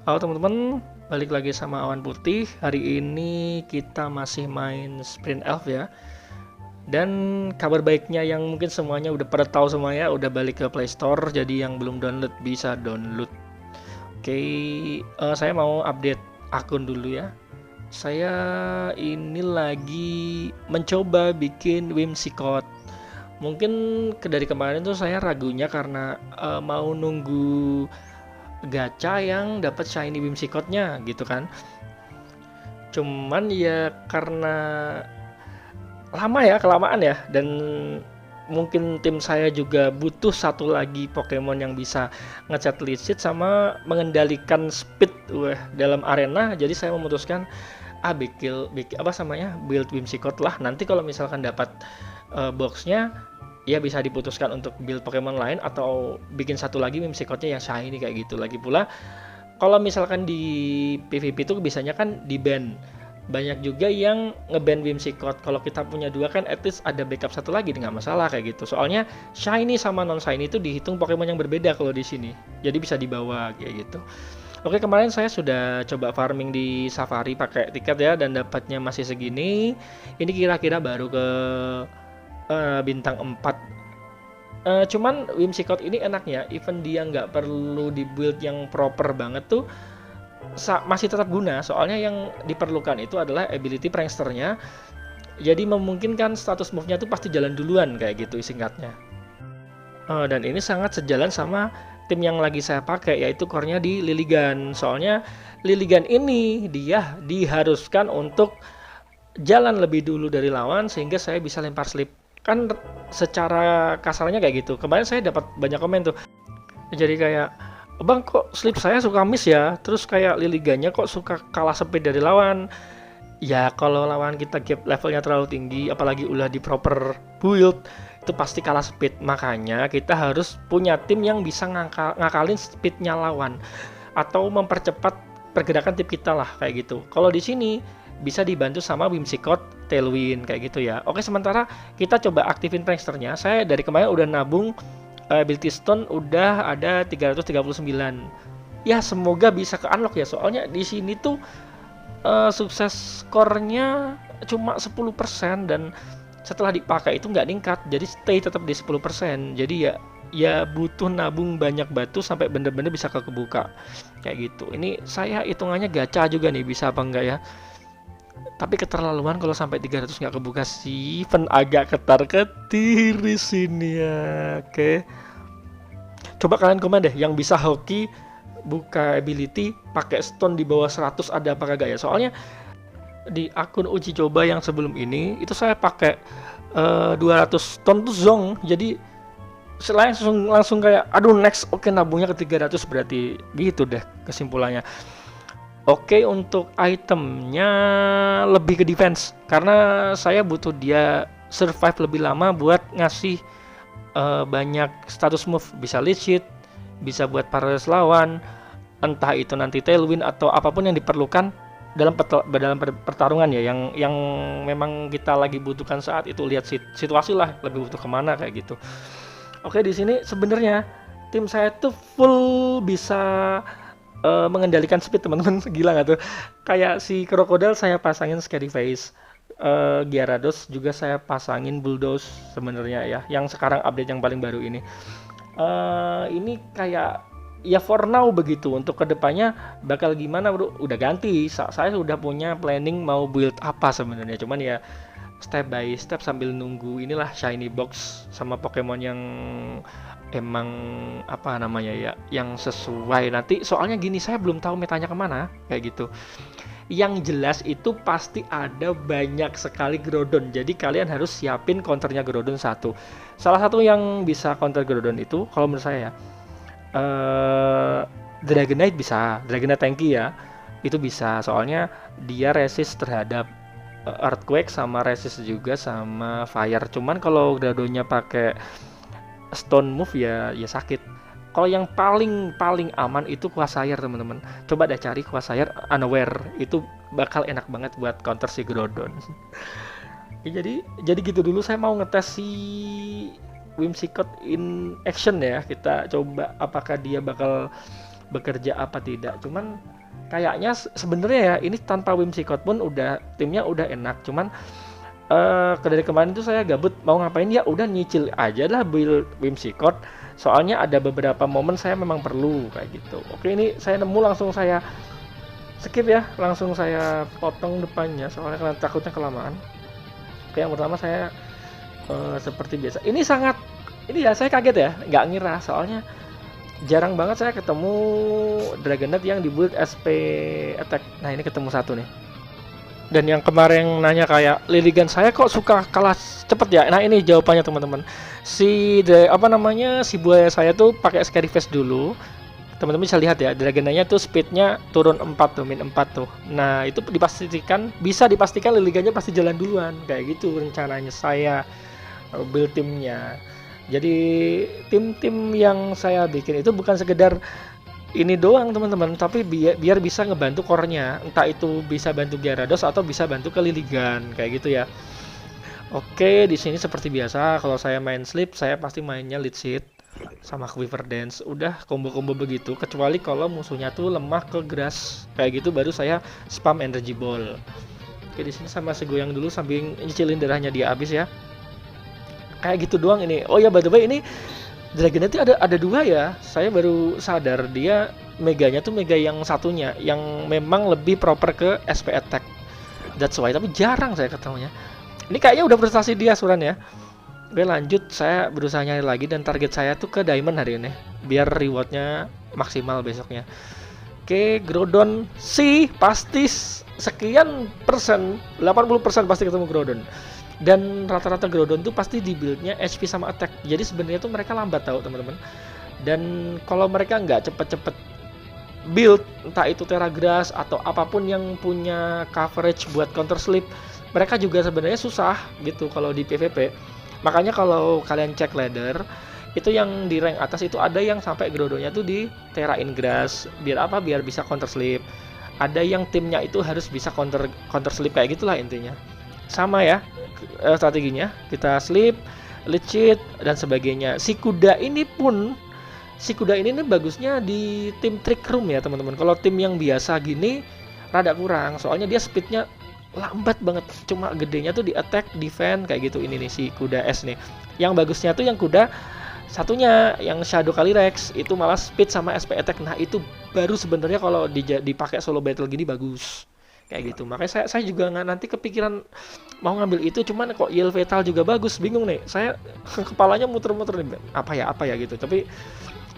Halo teman-teman, balik lagi sama Awan Putih. Hari ini kita masih main Sprint Elf ya. Dan kabar baiknya yang mungkin semuanya udah pada tahu semuanya udah balik ke Play Store. Jadi yang belum download bisa download. Oke, saya mau update akun dulu ya. Saya ini lagi mencoba bikin Whimsicott. Mungkin dari kemarin tuh saya ragunya karena mau nunggu gacha yang dapat shiny Whimsicott-nya gitu kan. Cuman ya karena lama ya, kelamaan ya, dan mungkin tim saya juga butuh satu lagi Pokemon yang bisa ngecat lead sheet sama mengendalikan speed dalam arena. Jadi saya memutuskan bikin apa namanya, build Whimsicott lah. Nanti kalau misalkan dapat boxnya ya bisa diputuskan untuk build Pokemon lain atau bikin satu lagi Whimsicott-nya yang shiny kayak gitu. Lagi pula kalau misalkan di PvP itu biasanya kan di ban. Banyak juga yang ngeban Whimsicott. Kalau kita punya dua kan at least ada backup satu lagi, nggak masalah kayak gitu. Soalnya shiny sama non shiny itu dihitung Pokemon yang berbeda kalau di sini. Jadi bisa dibawa kayak gitu. Oke, kemarin saya sudah coba farming di Safari pakai tiket ya dan dapatnya masih segini. Ini kira-kira baru ke bintang 4. Cuman Whimsicott ini enaknya, even dia nggak perlu dibuild yang proper banget tuh masih tetap guna. Soalnya yang diperlukan itu adalah ability pranksternya. Jadi memungkinkan status move-nya tuh pasti jalan duluan kayak gitu singkatnya. Dan ini sangat sejalan sama tim yang lagi saya pakai, yaitu core-nya di Liligan. Soalnya Liligan ini dia diharuskan untuk jalan lebih dulu dari lawan sehingga saya bisa lempar slip. Kan secara kasarnya kayak gitu. Kemarin saya dapat banyak komen tuh. Jadi kayak, "Bang, kok slip saya suka miss ya? Terus kayak Liligannya kok suka kalah speed dari lawan?" Ya kalau lawan kita gap levelnya terlalu tinggi, apalagi udah di proper build, itu pasti kalah speed. Makanya kita harus punya tim yang bisa ngakalin speednya lawan atau mempercepat pergerakan tim kita lah kayak gitu. Kalau di sini bisa dibantu sama Whimsicott, Tailwind kayak gitu ya. Oke, sementara kita coba aktifin pranksternya. Saya dari kemarin udah nabung ability stone udah ada 339. Ya semoga bisa ke unlock ya. Soalnya di sini tuh sukses skornya cuma 10% dan setelah dipakai itu nggak ningkat. Jadi stay tetap di 10%. Jadi ya butuh nabung banyak batu sampai bener-bener bisa kebuka kayak gitu. Ini saya hitungannya gacha juga nih, bisa apa enggak ya. Tapi keterlaluan kalau sampai 300 nggak kebuka sih, agak ketar-ketir di sini ya. Oke. Coba kalian komen deh yang bisa hoki buka ability pakai stone di bawah 100 ada apa kagak ya? Soalnya di akun uji coba yang sebelum ini itu saya pakai 200 stone tuh zong. Jadi langsung kayak aduh next, oke nabungnya ke 300 berarti gitu deh kesimpulannya. Oke, untuk itemnya lebih ke defense karena saya butuh dia survive lebih lama buat ngasih banyak status move, bisa lead sheet, bisa buat paralyze lawan, entah itu nanti tailwind atau apapun yang diperlukan dalam pertarungan ya, yang memang kita lagi butuhkan saat itu. Lihat situasi lah, lebih butuh kemana kayak gitu. Oke, di sini sebenarnya tim saya tuh full bisa mengendalikan speed teman-teman. Gila nggak tuh? Kayak si Crocodile saya pasangin Scary Face, Gyarados juga saya pasangin Bulldoze sebenarnya ya, yang sekarang update yang paling baru ini. Ini kayak ya for now begitu. Untuk kedepannya bakal gimana bro? Udah ganti. Saya sudah punya planning mau build apa sebenarnya. Cuman ya step by step sambil nunggu inilah shiny box sama Pokemon yang emang apa namanya ya, yang sesuai nanti. Soalnya gini, saya belum tahu metanya kemana kayak gitu. Yang jelas itu pasti ada banyak sekali Groudon, jadi kalian harus siapin counternya Groudon satu. Salah satu yang bisa counter Groudon itu kalau menurut saya ya, Dragonite bisa, Dragonite tanky ya, itu bisa. Soalnya dia resist terhadap Earthquake sama resist juga sama Fire. Cuman kalau Groudonnya pakai Stone move ya sakit. Kalau yang paling aman itu Quagsire teman-teman. Coba deh cari Quagsire Unaware, itu bakal enak banget buat counter si Groudon. Ya, jadi gitu dulu saya mau ngetes si Whimsicott in action ya. Kita coba apakah dia bakal bekerja apa tidak. Cuman kayaknya sebenarnya ya ini tanpa Whimsicott pun udah timnya udah enak. Cuman dari kemarin tuh saya gabut mau ngapain, ya udah nyicil aja lah build Whimsicott. Soalnya ada beberapa momen saya memang perlu kayak gitu. Oke, ini saya nemu, langsung saya skip ya, langsung saya potong depannya soalnya karena takutnya kelamaan. Oke, yang pertama saya seperti biasa. Ini ya saya kaget ya, nggak ngira soalnya jarang banget saya ketemu Dragonite yang dibuild SP attack. Nah, ini ketemu satu nih. Dan yang kemarin nanya kayak Liligan saya kok suka kalah cepet ya. Nah, ini jawabannya teman-teman. Si buaya saya tuh pakai Scary Face dulu. Teman-teman bisa lihat ya, Dragonite-nya tuh speednya turun 4 tuh, min 4 tuh. Nah, itu bisa dipastikan Liligannya pasti jalan duluan. Kayak gitu rencananya saya build timnya. Jadi tim-tim yang saya bikin itu bukan sekedar ini doang teman-teman, tapi biar bisa ngebantu core-nya. Entah itu bisa bantu Gyarados atau bisa bantu ke Liligan kayak gitu ya. Oke, di sini seperti biasa kalau saya main Sleep, saya pasti mainnya Leech Seed sama Quiver Dance. Udah combo-combo begitu, kecuali kalau musuhnya tuh lemah ke Grass. Kayak gitu baru saya spam Energy Ball. Oke, di sini sama segoyang dulu sambil nyicilin darahnya dia habis ya. Kayak gitu doang ini. Oh ya, by the way, ini Dragonite ada dua ya. Saya baru sadar dia meganya tuh mega yang satunya yang memang lebih proper ke SP attack. That's why, tapi jarang saya ketemunya. Ini kayaknya udah prestasi dia Suran ya. Oke, lanjut, saya berusaha nyari lagi dan target saya tuh ke Diamond hari ini biar rewardnya maksimal besoknya. Oke, Groudon sih pasti sekian persen, 80% pasti ketemu Groudon. Dan rata-rata Groudon tuh pasti di build-nya HP sama attack. Jadi sebenarnya tuh mereka lambat tahu teman-teman. Dan kalau mereka nggak cepet-cepet build, entah itu Terragrass atau apapun yang punya coverage buat counter sleep, mereka juga sebenarnya susah gitu kalau di PvP. Makanya kalau kalian cek ladder, itu yang di rank atas itu ada yang sampai Groudonnya tuh di Terra Ingrass. Biar apa? Biar bisa counter sleep. Ada yang timnya itu harus bisa counter sleep kayak gitulah intinya. Sama ya strateginya, kita sleep, Leech Seed dan sebagainya. Si kuda ini nih bagusnya di tim Trick Room ya teman-teman. Kalau tim yang biasa gini rada kurang, soalnya dia speednya lambat banget. Cuma gedenya tuh di attack, defense kayak gitu. Ini nih si kuda S nih. Yang bagusnya tuh yang kuda satunya yang Shadow Calyrex itu malah speed sama SP attack. Nah, itu baru sebenarnya kalau dipakai solo battle gini bagus. Kayak gitu. Makanya saya juga nggak nanti kepikiran mau ngambil itu, cuman kok Yell Fatal juga bagus, bingung nih. Saya kepalanya muter-muter nih, apa ya gitu. Tapi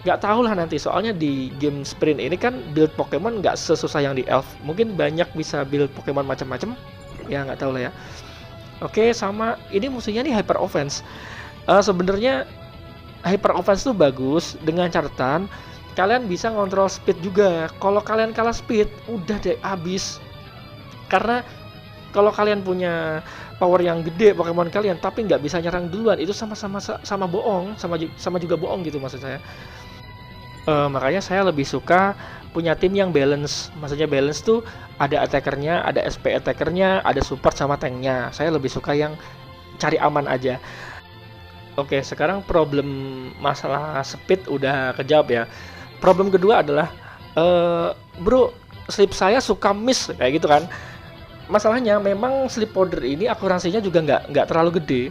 nggak tahu lah nanti. Soalnya di game sprint ini kan build Pokemon nggak sesusah yang di Elf. Mungkin banyak bisa build Pokemon macam-macam. Ya nggak tahu lah ya. Oke, sama ini musuhnya nih Hyper Offense. Sebenarnya Hyper Offense tuh bagus dengan catatan kalian bisa ngontrol speed juga. Kalau kalian kalah speed, udah deh habis. Karena kalau kalian punya power yang gede Pokemon kalian tapi nggak bisa nyerang duluan, itu sama bohong, sama juga bohong gitu maksud saya. Makanya saya lebih suka punya tim yang balance. Maksudnya balance tuh ada attackernya, ada SP attackernya, ada support sama tanknya. Saya lebih suka yang cari aman aja. Oke, sekarang problem masalah speed udah kejawab ya. Problem kedua adalah bro, sleep saya suka miss kayak gitu kan. Masalahnya memang sleep powder ini akurasinya juga nggak terlalu gede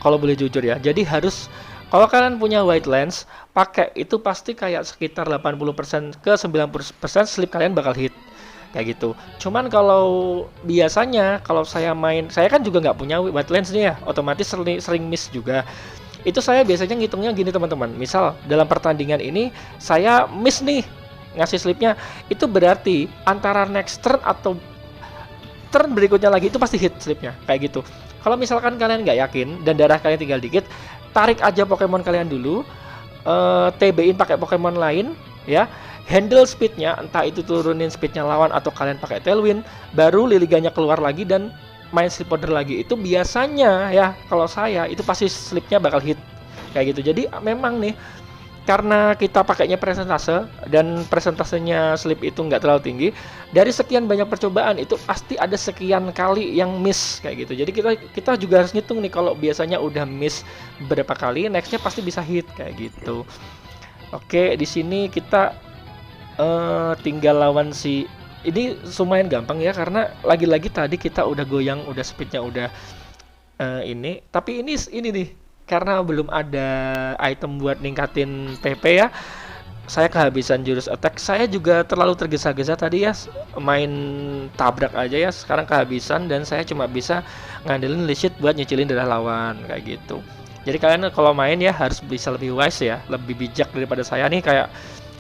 kalau boleh jujur ya. Jadi harus, kalau kalian punya white lens pakai itu pasti kayak sekitar 80% ke 90% sleep kalian bakal hit kayak gitu. Cuman kalau biasanya kalau saya kan juga nggak punya white lens nih ya, otomatis sering miss juga. Itu saya biasanya ngitungnya gini teman-teman. Misal dalam pertandingan ini saya miss nih ngasih sleepnya, itu berarti antara next turn atau turn berikutnya lagi itu pasti hit sleepnya kayak gitu. Kalau misalkan kalian nggak yakin dan darah kalian tinggal dikit, tarik aja Pokemon kalian dulu, TB-in pakai Pokemon lain ya, handle speednya, entah itu turunin speednya lawan atau kalian pakai Tailwind, baru Liligannya keluar lagi dan main sleep powder lagi. Itu biasanya ya kalau saya itu pasti sleepnya bakal hit kayak gitu. Jadi memang nih karena kita pakainya presentase dan presentasenya sleep itu nggak terlalu tinggi, dari sekian banyak percobaan itu pasti ada sekian kali yang miss kayak gitu. Jadi kita juga harus ngitung nih, kalau biasanya udah miss beberapa kali, nextnya pasti bisa hit kayak gitu. Oke, di sini kita tinggal lawan si ini lumayan gampang ya, karena lagi-lagi tadi kita udah goyang, udah speednya udah ini. Tapi ini nih, karena belum ada item buat ningkatin PP ya, saya kehabisan jurus attack. Saya juga terlalu tergesa-gesa tadi ya, main tabrak aja ya. Sekarang kehabisan dan saya cuma bisa ngandelin leash buat nyicilin darah lawan kayak gitu. Jadi kalian kalau main ya harus bisa lebih wise ya, lebih bijak daripada saya nih. Kayak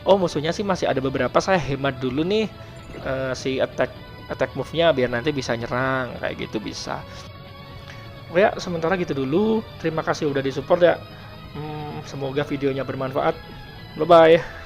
oh musuhnya sih masih ada beberapa, saya hemat dulu nih si attack move-nya biar nanti bisa nyerang kayak gitu bisa. Oh ya, sementara gitu dulu. Terima kasih udah disupport ya. Semoga videonya bermanfaat. Bye bye.